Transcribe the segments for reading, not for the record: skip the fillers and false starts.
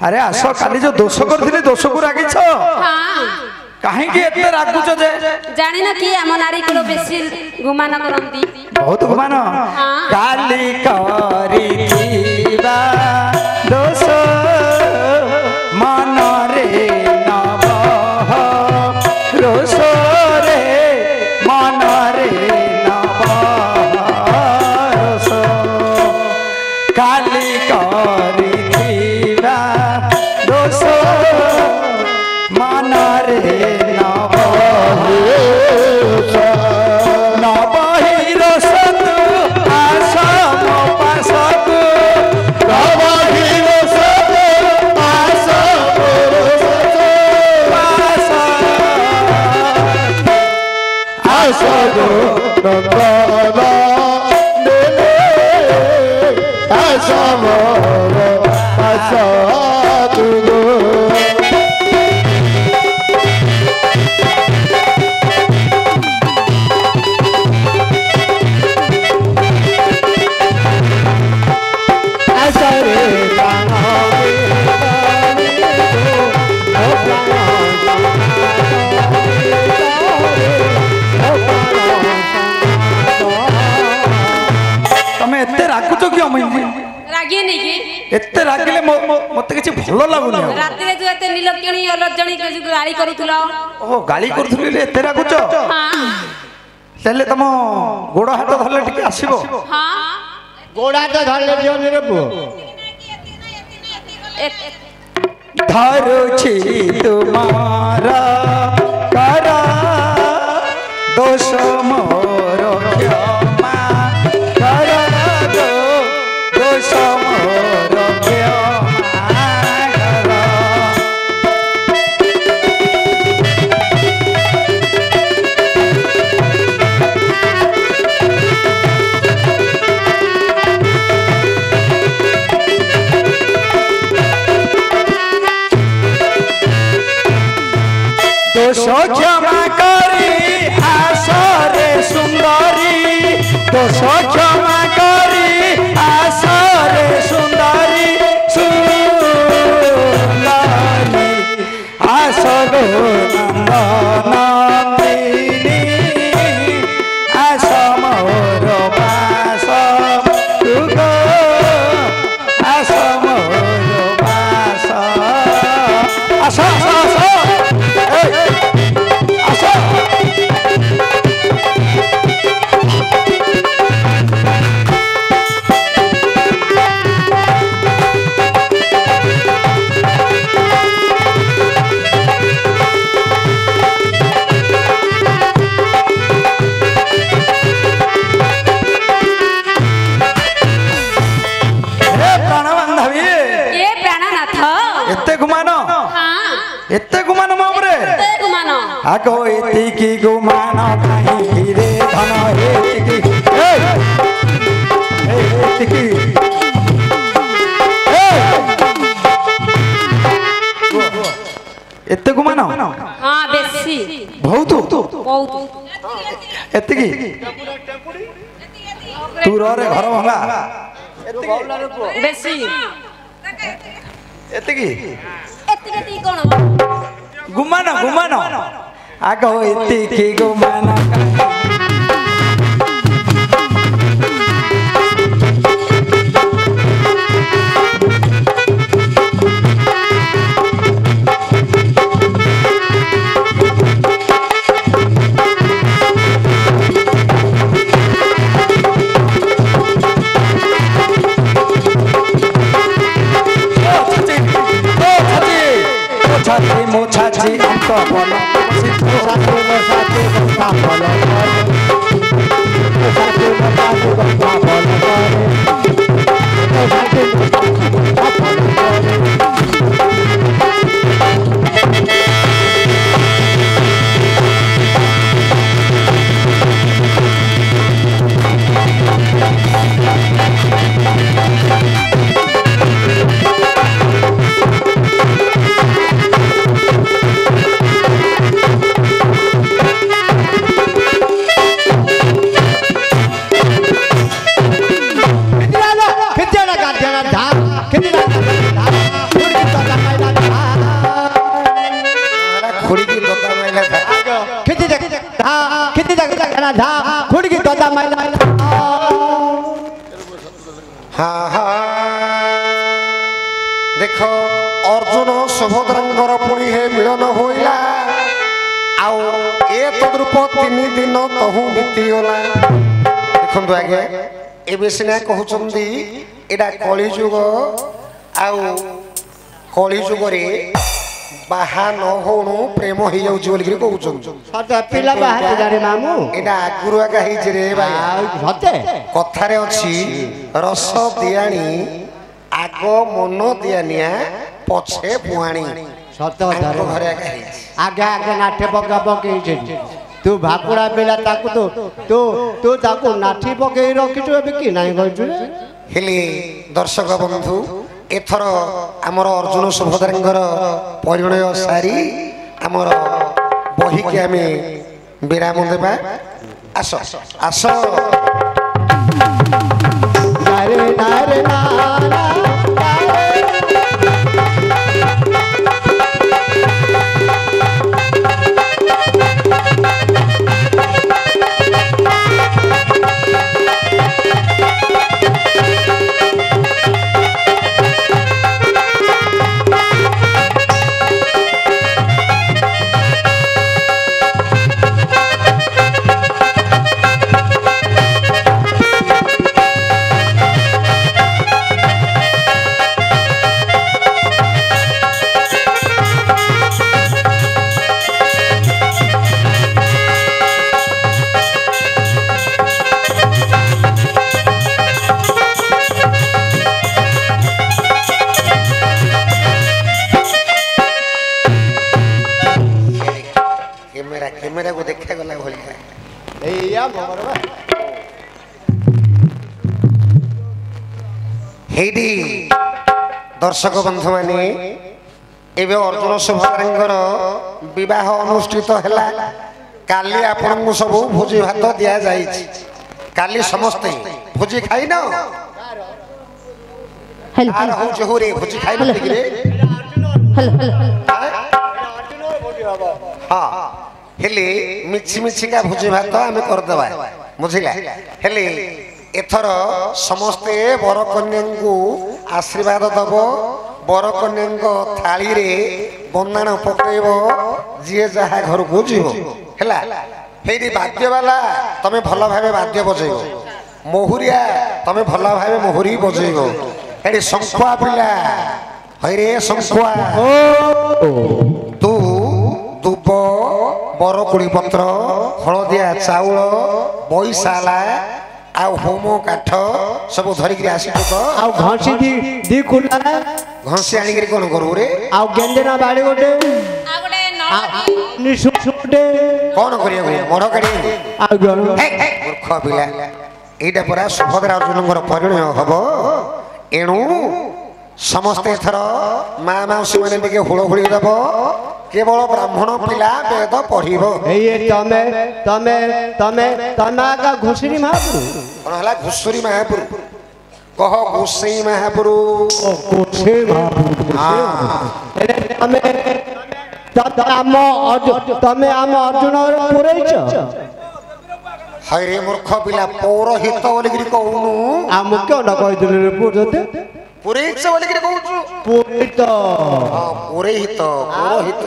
अरे आस काली जो दोष करथिले दोष को रागिछ कहीं के एते रागुछ जे जानि न कि हम नारी को बेसी गुमान करंती बहुत गुमान काली करिबा दोष मन रे नव रोष रे मन रे नव रोष काली करिबा दोष मन रे नव एते रागिले मते किछि भलो लागुनी राति रे तू एते नीलकणी अलजणी के गाली करूथुला ओ गाली करूथुले एते रागुच हां तले तम गोड़ हाथ धरले टिके आसीबो हां गोड़ हाथ धरले जोनी रे बो धरुछि तुम्हारा करा दोष मोर क्षमा करा दोष मोर दोष क्षमा करी आसरे सुंदरी दोष क्षमा करी आसरे सुंदरी सुंदरी आसरो नंदनी आस मोर बास तुगो आस मोर बास आस आस एते गुमान मोरे एते गुमान आगो एते की गुमान काहे रे धन एते की एते की एते गुमान हां बेसी बहुत बहुत एते की तू रे घर भंगा बेसी एते की एती कोन गुमान गुमान आगो एते की गुमान मोछाची अंक बोल सिद्धू साथे मोछाची अंक बोल ରାଧା ଖୁଡିକି ତଦା ମାଇଲା हाँ हाँ देख अर्जुन सुभद्रांगर पुणी हे मिलन होइला आउ ए तद्रूप 3 दिन तहु बीतीगला देखंतु आगे एबे सिना कहउचंदी एडा कलिजुग आउ कलिजुग रे बाहा न होणु प्रेम हो जाउछ बोली कहउचन सत पिला बाहा जारे मामू एडा आगुरु आगा हिज रे भाई सते कथारे अछि रस दियाणी आग मन दियानिया पछे बुआणी सत आगो घरे आगा हिज आगे आगे नाठे पका पके तू भाकुड़ा बेला ताकू तू ताकू नाठी पके रखिछु एबे की नाही कहछु हेले दर्शक बंधु एथर आमर अर्जुन सुभद्रांगर परिणय सारी आमर बही के आमे विराम देबा आस आस नारे नारे नारा कैमरा को देखा गला भलिया एया मगरबा हेडी दर्शक बंधु माने एबे अर्जुन सुभद्रांगर विवाह अनुष्ठित हैला काली आपन को सब भोजी भात दिया जाई काली समस्ते भोजी खाई न हेलो आर हो जहुरे भोजी खाई न रे हेलो हेलो हां हेले मिछि मिछि का भोजी भात आमे कर देबा बुझिला हेले एथर समस्ते बर कन्या को आशीर्वाद दब बर कन्या थाली रे बंदाण पकेब जी जहा घर को जीव हैला हेदी वाद्य वाला तमे भल भाबे वाद्य बजेइबो मोहुरिया तमे भल भाबे मोहुरी बजेइबो हेडी संखुआ पिला हैरे संखुआ तू दुब बरकुड़ी पत्र हलदिया चाउल बैसाला आउ होम काठ सब धरिक आसी तो आउ घासी दी खुला घसी आनी कौन करू रे आउ गेंदेना बाड़ी गोटे निसु गोटे कौन करिया मढ़ काढ़ी आउ गण मूर्ख पिला एटा परा सुभद्रा अर्जुनଙ୍କର परिणय हब एणु समस्ते थर मा माउसी माने टिके हुळहुळी दब केवल ब्राह्मण पिला वेद पढ़िबो ए तमे तमे तमे तना का घुसरी महापुरु कोन हला घुसरी महापुरु कह घुसई महापुरु ओ घुसरी महापुरु तमे तमे आम अर्जुन पुरैछ हरे मूर्ख पिला पौरहित बोलिगिरी कहूनु आ मुख्य न कहि दिले रे पुरते पुरैछ बोलिगिरी कहूछु पुरैत हां पुरहित पुरोहित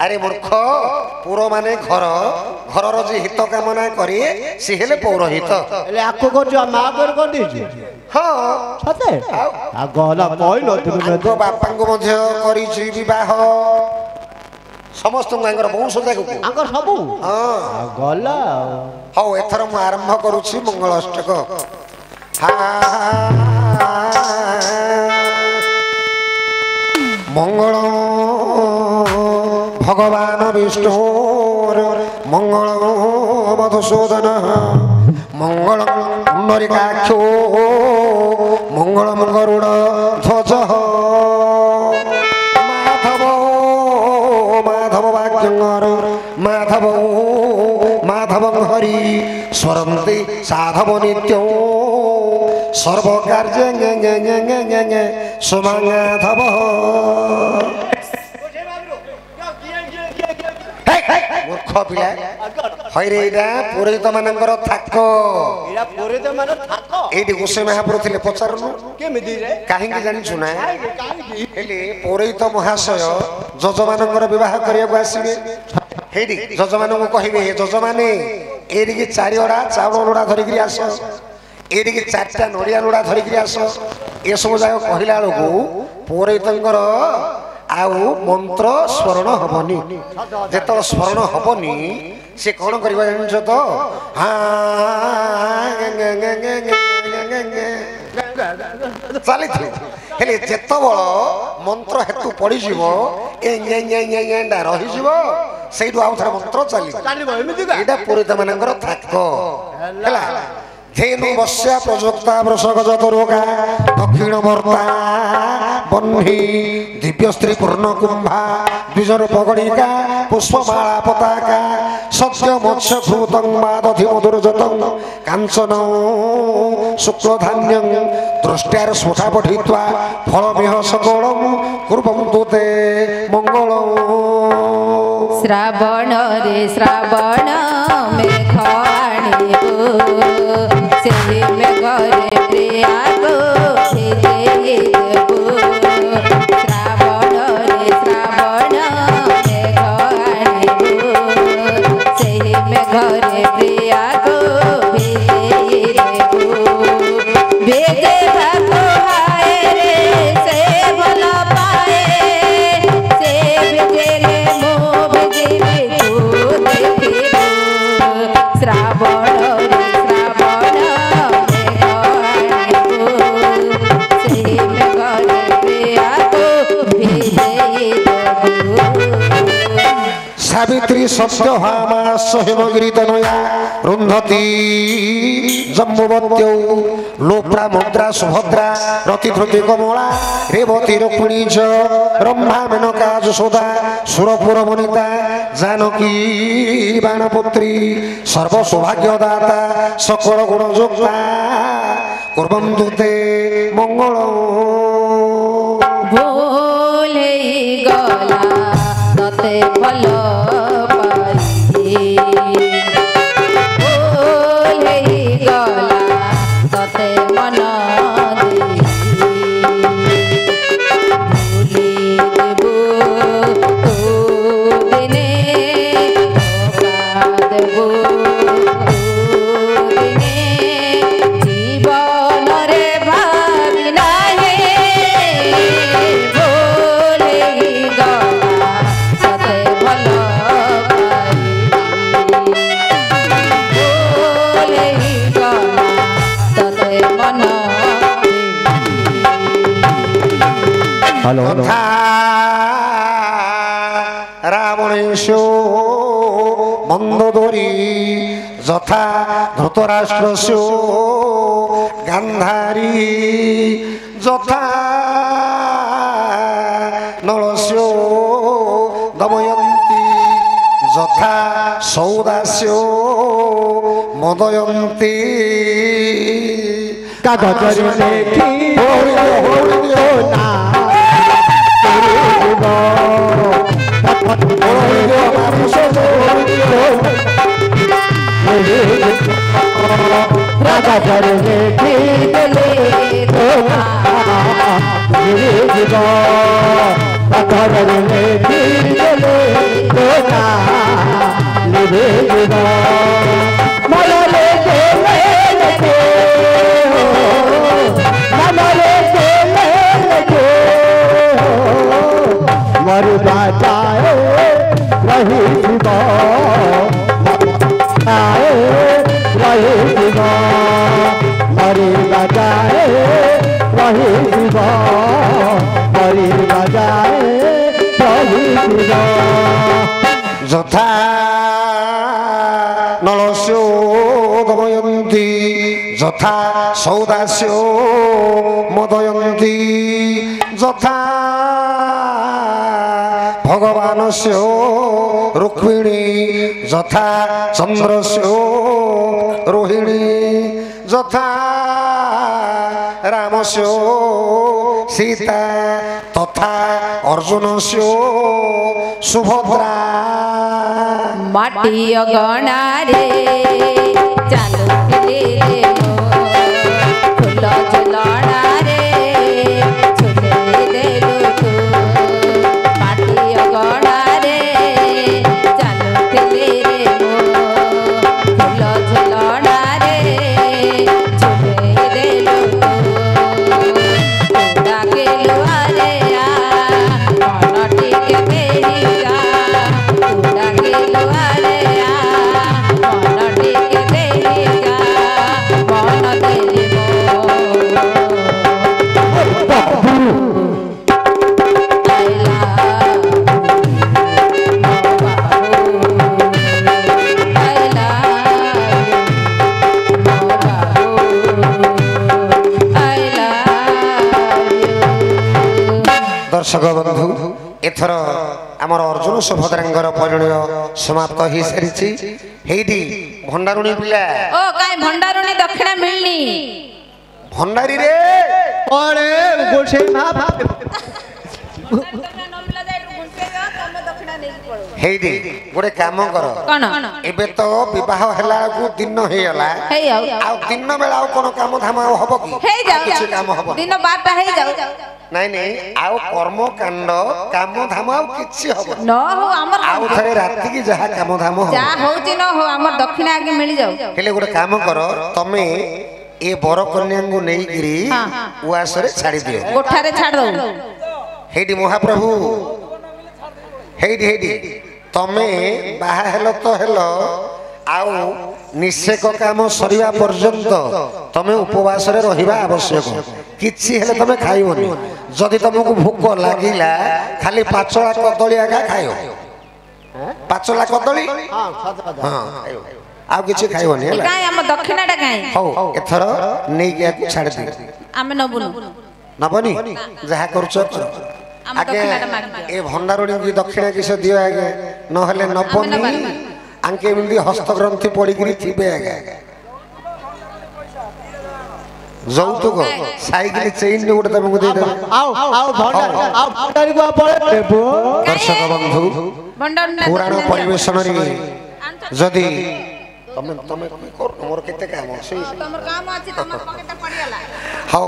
अरे मूर्ख पुर माने घर घरर जे हित कामना करी से हेले पौरहित एले आको को जो मा कर दिछि हां सते आ गला कहि न दिले गो बापा को मध्य करी छी विवाह समस्त गांगर वंश जाको आकर सबु हां आ गला हौ एथर मु आरंभ करूछि मंगल अष्टक मंगल भगवान विष्णु मंगल मधुसूदन मंगल नरिकाक्षो मंगल गरुड़ ध्वज माधव माधव वाक्यंगर माधव माधव हरि स्वरंति साधव नित्यो सर्व कार्य सुमाधव मूर्ख पिला হইরে এটা পুরোহিত মানଙ୍କର থাক ଏଇଟା ପୁରୋହିତ ମାନେ ଥାକ এইটি গোসাই মহাপ্রভু ଥିଲେ পচারুনু କେମିତି ରେ কাহিଁକି ଜାଣିଛୁ ନା କାହିଁକି ହେଲେ ପୌରୋହିତ ମହାଶୟ ଯଜମାନଙ୍କର ବିବାହ କରିବାକୁ ଆସିବେ ହେଇଟି ଯଜମାନଙ୍କୁ କହିବେ ହେ ଯଜମାନେ ଏଇଠିକି 4 ଅଡ଼ା ଚାଉଳ ଲୋଡ଼ା ଧରିକିରି ଆସ ଏଇଠିକି 4ଟା ନଡ଼ିଆ ଲୋଡ଼ା ଧରିକିରି ଆସ ଏସବୁ ଯାକ କହିଲା ବେଳକୁ ପୌରୋହିତଙ୍କର ଆଉ ମନ୍ତ୍ର ସ୍ମରଣ ହବନି ଯେତେବେଳେ ସ୍ମରଣ ହବନି ସେ କ'ଣ କରିବ ଜାଣିଛ ତ ଚାଲିଥିଲେ ହେଲେ ଯେତେବେଳେ ମନ୍ତ୍ର ହେତୁ ପଡ଼ିଯିବ ଏଣ୍ଡା ରହିଯିବ ସେଇଠୁ ଆଉ ଥରେ ମନ୍ତ୍ର ଚାଲିବ ଏଇଟା ପୁରୋହିତ ମାନଙ୍କର ଥାକ ହେଲା ଧେନୁ ବସ୍ୟା ପ୍ରଯୁକ୍ତା ବୃଷଗଜ ତରୁକା ଦକ୍ଷିଣ ବର୍ତ୍ତା ବହ୍ନି ଦିବ୍ୟ ସ୍ତ୍ରୀ ପୂର୍ଣ୍ଣ କୁମ୍ଭା ଦ୍ୱିଜର ପଗଡ଼ିକା ପୁଷ୍ପମାଳା ପତାକା ସତ୍ୟ ମତ୍ସ୍ୟ ଭୂତଂ ମାଦଧି ମଧୁରଜତଂ କାଞ୍ଚନ ଶୁକ୍ଳଧାନ୍ୟଂ ଦୃଷ୍ଟ୍ୟାର ସ୍ୱଠା ପଠିତ୍ୱା ଫଳମିହ ସକଳଂ କୁର୍ବନ୍ତୁ ତେ ମଙ୍ଗଳଂ ଶ୍ରାବଣରେ ଶ୍ରାବଣ ମେଘ ଆଣିବୁ ସେହି ମେଘରେ ପ୍ରିୟାକୁ ଭିଜେଇ ଦେବୁ ଶ୍ରାବଣରେ ଶ୍ରାବଣ ମେଘ ଆଣିବୁ ସେହି ମେଘରେ ପ୍ରିୟାକୁ ଭିଜେଇ ଦେବୁ ଭିଜେଇବାକୁ ହାୟରେ ସେ ଭଲ ପାଏ ସେ ଭିଜେଇଲେ ମୁଁ ଭିଜିବି ତୁ ଦେଖିବୁ ଶ୍ରାବଣରେ ଶ୍ରାବଣ ମେଘ ଆଣିବୁ ସେହି ମେଘରେ ପ୍ରିୟାକୁ ଭିଜେଇ ଦେବୁ ସାବିତ୍ରୀ ସତ୍ୟଭାମାସ ହେମଗିରି ତନୟା ରୁନ୍ଧତି ଜମ୍ବୁବତ୍ୟୌ ଲୋପ୍ରା ମୁଦ୍ରା ସୁଭଦ୍ରା ରତିଧୃତି କମଳା ରେବତୀ ରୁକ୍ମିଣୀ च ରମ୍ଭା ମେନକା ଯଶୋଦା ସୁରପୁର ବନିତା ଜାନକୀ ବାଣପୁତ୍ରୀ ସର୍ବ ସୌଭାଗ୍ୟଦାତା ସକଳ ଗୁଣଯୁକ୍ତା କୁର୍ବନ୍ତୁ ତେ ମଙ୍ଗଳଂ ଭୁଲ ହେଇଗଲା ତତେ ଭଲ ପାଇ ଭୁଲ ହେଇଗଲା ତତେ ମନ ଦେଇ ଭୁଲି ଦେବୁ ତୁ ଦିନେ ଧୋକା ଦେବୁ ତୁ ଦିନେ ଜୀବନରେ ଭାବି ନାହିଁ ଭୁଲ ହେଇଗଲା ତତେ ଭଲ ପାଇ ଭୁଲ ହେଇଗଲା ତତେ ମନ ଦେଇ हेलो तथा रावणेशो मन्दोदरी যথা ধৃতরাষ্ট্রস্য গান্ধারী যথা নলস্য দময়ন্তী যথা সৌদাস্য মদয়ন্তী कागजरे लेखी कागजरे लेखी देले कागजरे लेखी देले मलले मरुदा जाए रही शिवा आए रही शिवा मरुदा जाए रही शिवा मरुदा जाए रही शिवा যথা নলস্য দময়ন্তী যথা সৌদাস্য মদয়ন্তী যথা ভগবানস্য রুক্মিণী যথা চন্দ্রস্য রোহিণী যথা রামস্য সীতা তথা অর্জুনস্য সুভদ্রা माटी अगणा रे चालुथिले रे मो फूल झुलणा रे झुले देलु तू माटी अगणा रे चालुथिले रे मो फूल झुलणा रे झुले देलु तू डाकेलु आरे आ मन टिके बेरिया तू डाकेलु आरे आ मन टिके बेरिया मन देले मो आइला दर्शक बंधु एथर आमर अर्जुन सुभद्रांगर परिणय समाप्त हो सारी हेदी भंडारुणी पिला ओ काई भंडारुणी दक्षिणा मिलनी भंडारी रे अरे गोसे हेदी गोटे काम कर कौन एबे तो विवाह हेला को दिन हेला हे जाओ आ दिन बेला आ कोन काम धाम हबो की हे आ किछि काम जाओ हबो दिन 12टा हे जाओ नहीं नहीं आउ कर्म कांड काम धाम आ किछि हबो न हो हमर आउ थरे राति की जहा काम धाम हो जा होची न हो हमर दक्षिणा आगे मिल जाओ हेले गोटे काम कर तमे ए बर कन्या को नहीं गिरी उआसरे छाड़ी दियो गोठारे छाड़ दो हेडी महाप्रभु हेडी तमे बाहा हेलो तो हेलो आउ निषेक काम सरिया पर्यंत तमे उपवास रे रहिबा आवश्यक किछि हेले तमे खाइबोनी जदि तुमको भूख लागिला खाली पाचला कदली आगा खाइयो पाचला कदली हां सत कथा हां आउ किछि खाइबोनी हेला काई हम दक्षिणाटा काई हो एथर नै गया को छाड़ दे आमे नबुनु नबनी जहा करछ कर हम आगे दक्षिणाटा मागि ए भंडारुणी की दक्षिणा किसे दियो आगे न हेले नबनी आंके बिंदी हस्तग्रंथि पड़ी गिरी थिबे आगे যৌতুক সাইকেল চেইন ওটা তোমাকে দিয়ে দেব आओ भंडारी को पळे देबो दर्शक बंधु पुराण परिवेशन रे जदी तमे तमे कर मोर केते काम छै तमर काम अछि तमर पकेट पड़ी गला हां